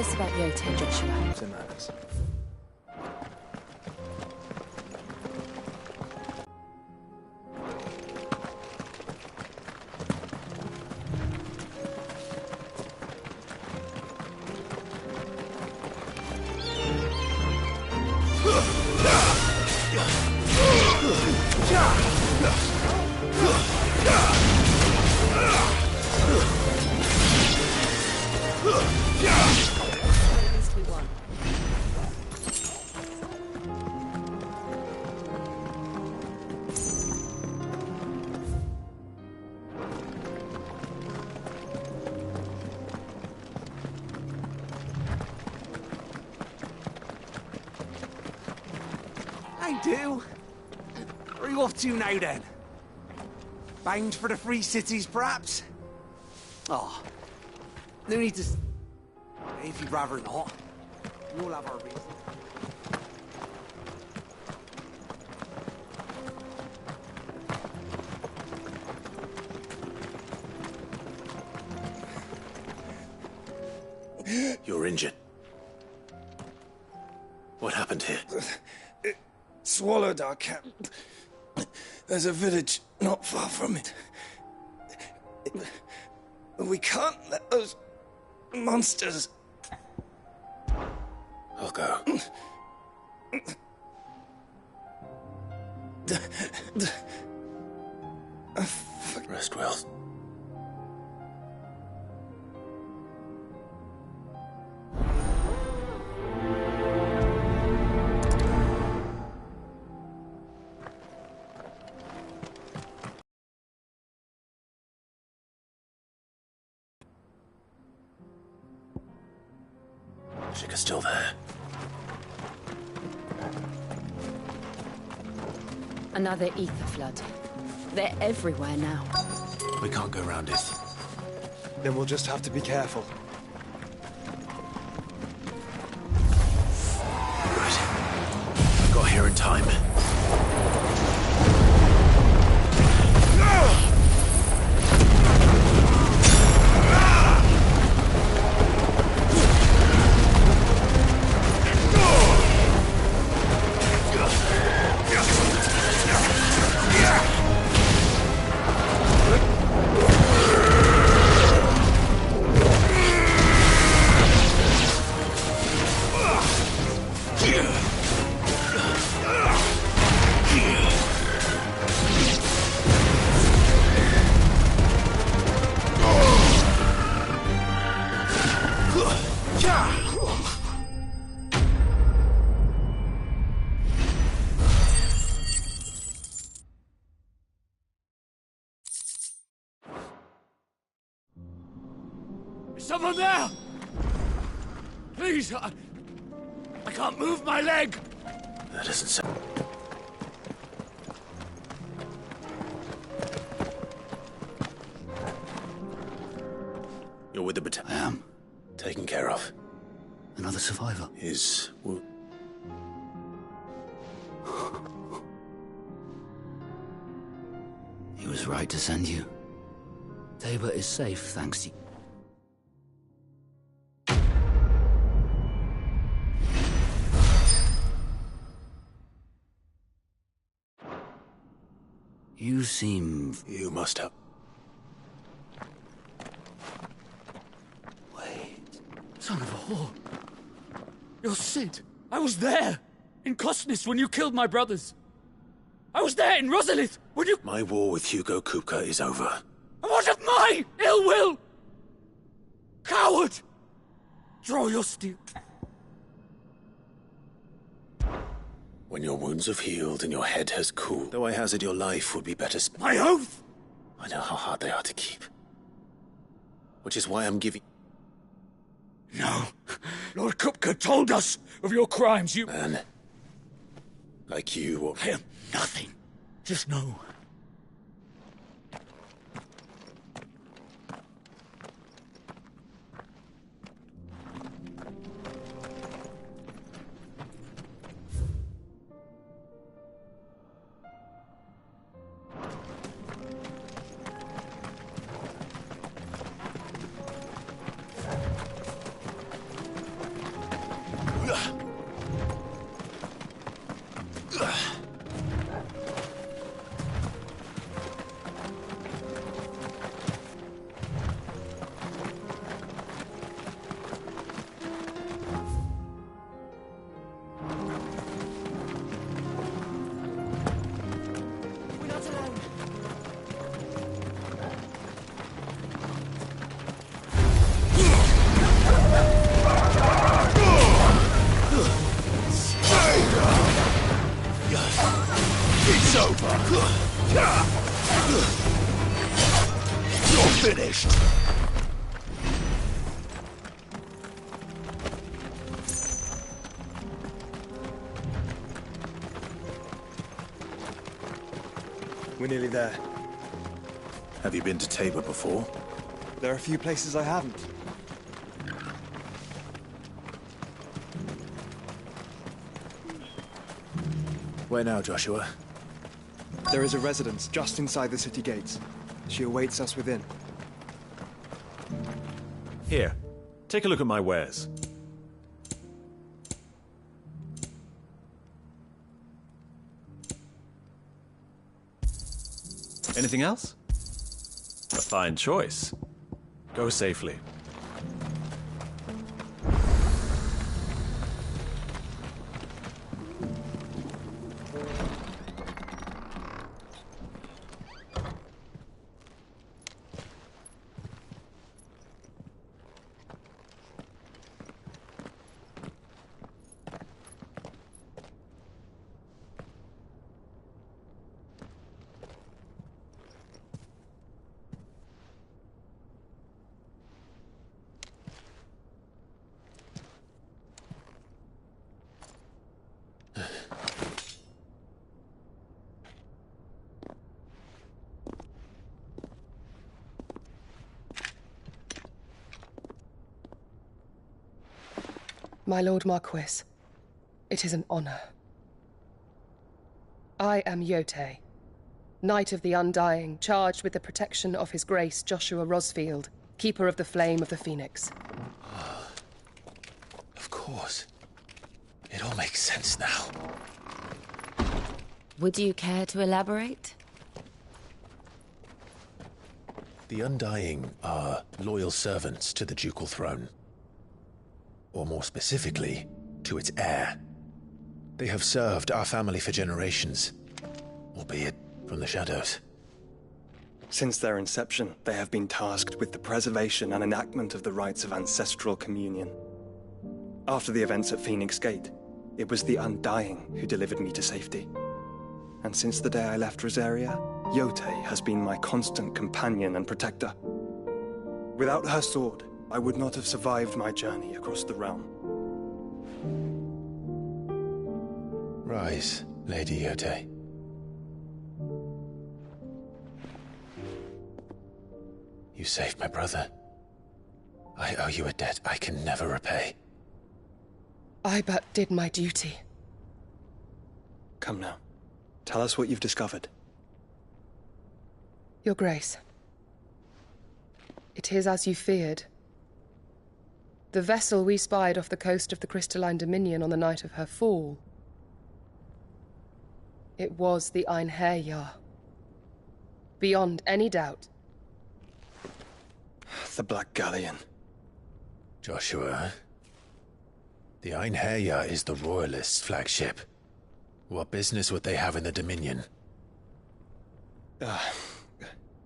us about Yote, Joshua. It matters. Do? Where are you off to now, then? Bound for the Free Cities, perhaps? Oh, no need to... If you'd rather not, we'll have our reasons. You're injured. What happened here? Swallowed our cat. There's a village not far from it. We can't let those monsters... I'll go. Rest well. Shika's still there. Another ether flood. They're everywhere now. We can't go round it. Then we'll just have to be careful. Good. I got here in time. Someone there! Please, I can't move my leg! That isn't so. You're with the battalion? I am. Taken care of. Another survivor. Well, He was right to send you. Tabor is safe, thanks to you. You seem... You must have... Wait. Son of a whore. You're Sid. I was there, in Costness, when you killed my brothers. I was there in Rosalith, when you... My war with Hugo Kupka is over. And what of my ill will? Coward! Draw your steel. When your wounds have healed and your head has cooled, though I hazard your life would be better spent. My oath! I know how hard they are to keep. Which is why I'm giving... No. Lord Kupka told us of your crimes. You... Man. Like you... I am nothing. Just know. It's over. You're finished. We're nearly there. Have you been to Tabor before? There are a few places I haven't. Where now, Joshua? There is a residence just inside the city gates. She awaits us within. Here, take a look at my wares. Anything else? A fine choice. Go safely. My Lord Marquis, it is an honor. I am Yote, Knight of the Undying, charged with the protection of His Grace Joshua Rosfield, Keeper of the Flame of the Phoenix. Of course. It all makes sense now. Would you care to elaborate? The Undying are loyal servants to the ducal throne. Or more specifically, to its heir. They have served our family for generations, albeit from the shadows. Since their inception, they have been tasked with the preservation and enactment of the rites of ancestral communion. After the events at Phoenix Gate, it was the Undying who delivered me to safety. And since the day I left Rosaria, Yote has been my constant companion and protector. Without her sword, I would not have survived my journey across the realm. Rise, Lady Yote. You saved my brother. I owe you a debt I can never repay. I but did my duty. Come now. Tell us what you've discovered. Your Grace. It is as you feared. The vessel we spied off the coast of the Crystalline Dominion on the night of her fall. It was the Einherjar. Beyond any doubt. The Black Galleon. Joshua, the Einherjar is the Royalists' flagship. What business would they have in the Dominion?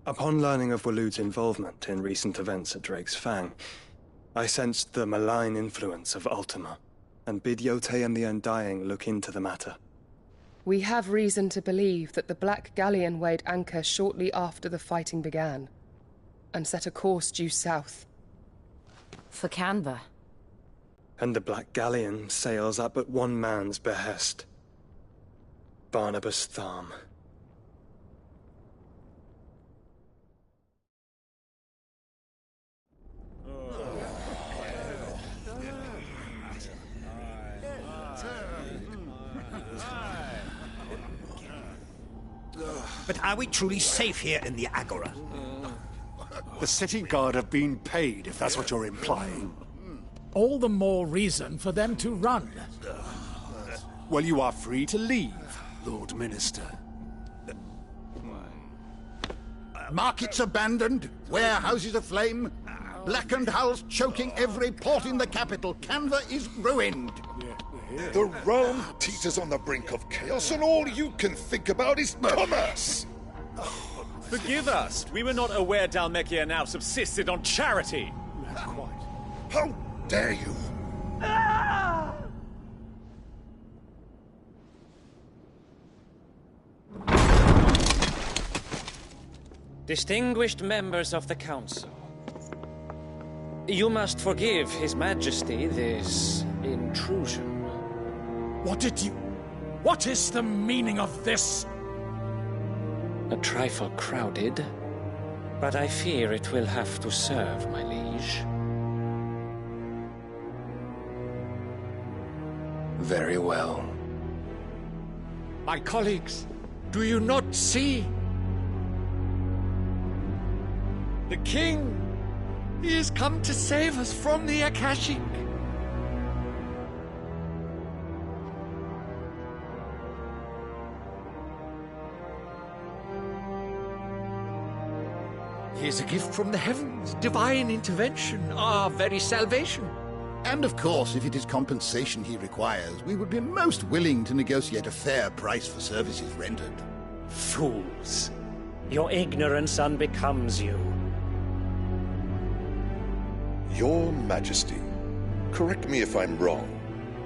Upon learning of Waloed's involvement in recent events at Drake's Fang, I sensed the malign influence of Ultima, and bid Yote and the Undying look into the matter. We have reason to believe that the Black Galleon weighed anchor shortly after the fighting began, and set a course due south. For Canva. And the Black Galleon sails at but one man's behest. Barnabas Tharm. But are we truly safe here in the Agora? The city guard have been paid, if that's what you're implying. All the more reason for them to run. Well, you are free to leave. Lord Minister. Markets abandoned, warehouses aflame, blackened hulls choking every port in the capital. Canva is ruined. The realm teeters on the brink of chaos, and all you can think about is commerce! Forgive us! We were not aware Dhalmekia now subsisted on charity! How dare you! Distinguished members of the Council, you must forgive His Majesty this intrusion. What is the meaning of this? A trifle crowded, but I fear it will have to serve, my liege. Very well. My colleagues, do you not see? The king! He has come to save us from the Akashic! He is a gift from the heavens, divine intervention, our very salvation. And of course, if it is compensation he requires, we would be most willing to negotiate a fair price for services rendered. Fools! Your ignorance unbecomes you. Your Majesty, correct me if I'm wrong,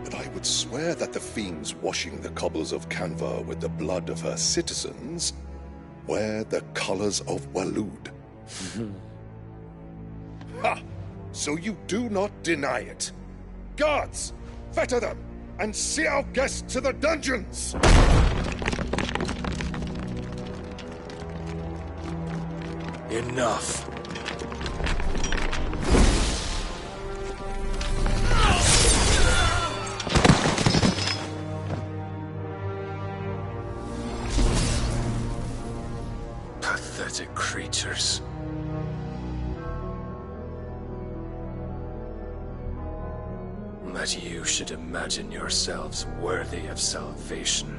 but I would swear that the fiends washing the cobbles of Canva with the blood of her citizens wear the colors of Waloed. Ha! So you do not deny it. Guards, fetter them, and see our guests to the dungeons! Enough. Pathetic creatures. That you should imagine yourselves worthy of salvation.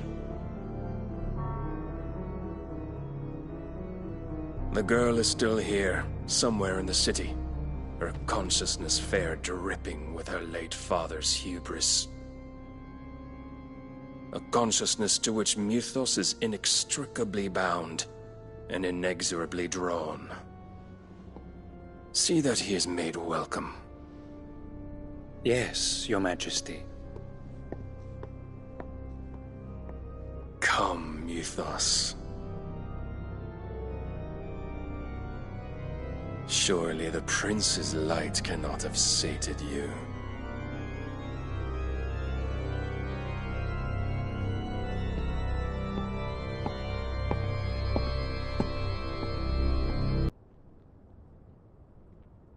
The girl is still here, somewhere in the city, her consciousness fair dripping with her late father's hubris. A consciousness to which Mythos is inextricably bound and inexorably drawn. See that he is made welcome. Yes, Your Majesty. Come, Mythos. Surely the prince's light cannot have sated you.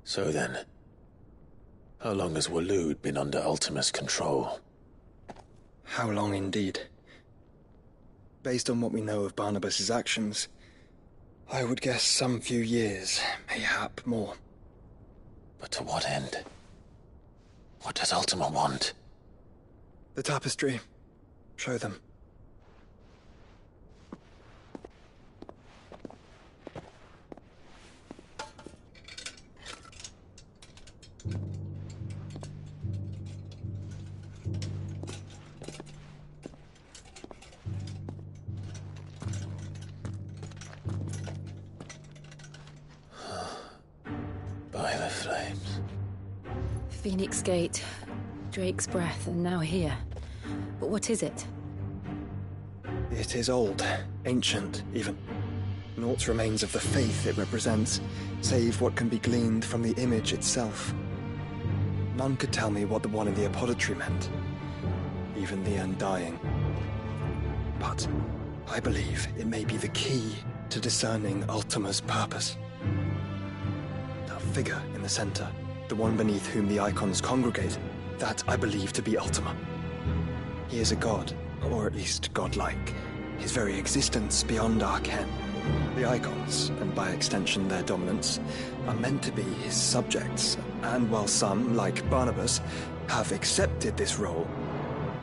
So then, how long has Waloed been under Ultima's control? How long indeed? Based on what we know of Barnabas's actions, I would guess some few years, mayhap more. But to what end? What does Ultima want? The tapestry. Show them. By the flames. Phoenix Gate, Drake's Breath, and now here. But what is it? It is old, ancient, even. Naught remains of the faith it represents, save what can be gleaned from the image itself. None could tell me what the one in the apothecary meant, even the Undying. But I believe it may be the key to discerning Ultima's purpose. That figure in the center, the one beneath whom the icons congregate, that I believe to be Ultima. He is a god, or at least godlike, his very existence beyond our ken. The icons, and by extension their dominants, are meant to be his subjects, and while some, like Barnabas, have accepted this role,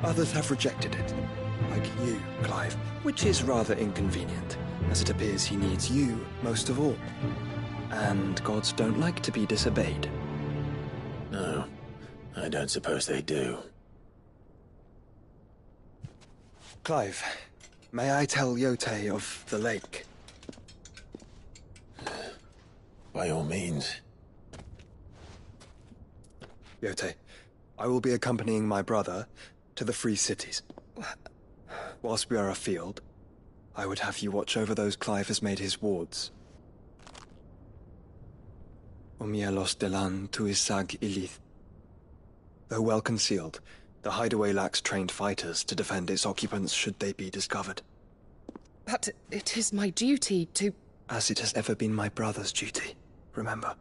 Others have rejected it, like you, Clive, which is rather inconvenient, as it appears he needs you most of all. And gods don't like to be disobeyed. No, I don't suppose they do. Clive, may I tell Yote of the lake? By all means. Yote, I will be accompanying my brother to the Free Cities. Whilst we are afield, I would have you watch over those Clive has made his wards. Umielos delan tuisag ilith. Though well concealed, the hideaway lacks trained fighters to defend its occupants should they be discovered. But it is my duty to... As it has ever been my brother's duty, remember.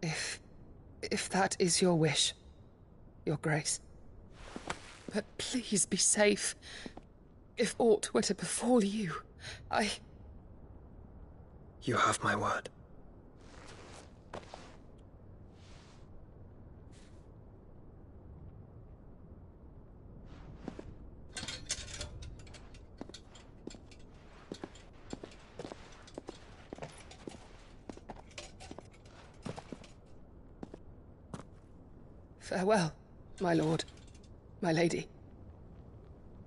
If that is your wish, Your Grace. But please be safe. If aught were to befall you, You have my word. Farewell, my lord, my lady.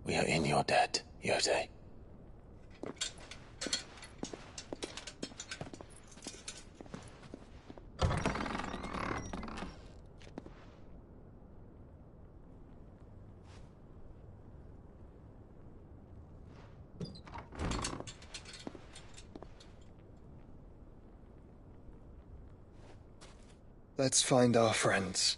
We are in your debt, Yote. Let's find our friends.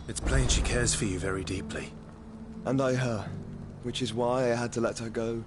It's plain she cares for you very deeply. And I her, which is why I had to let her go.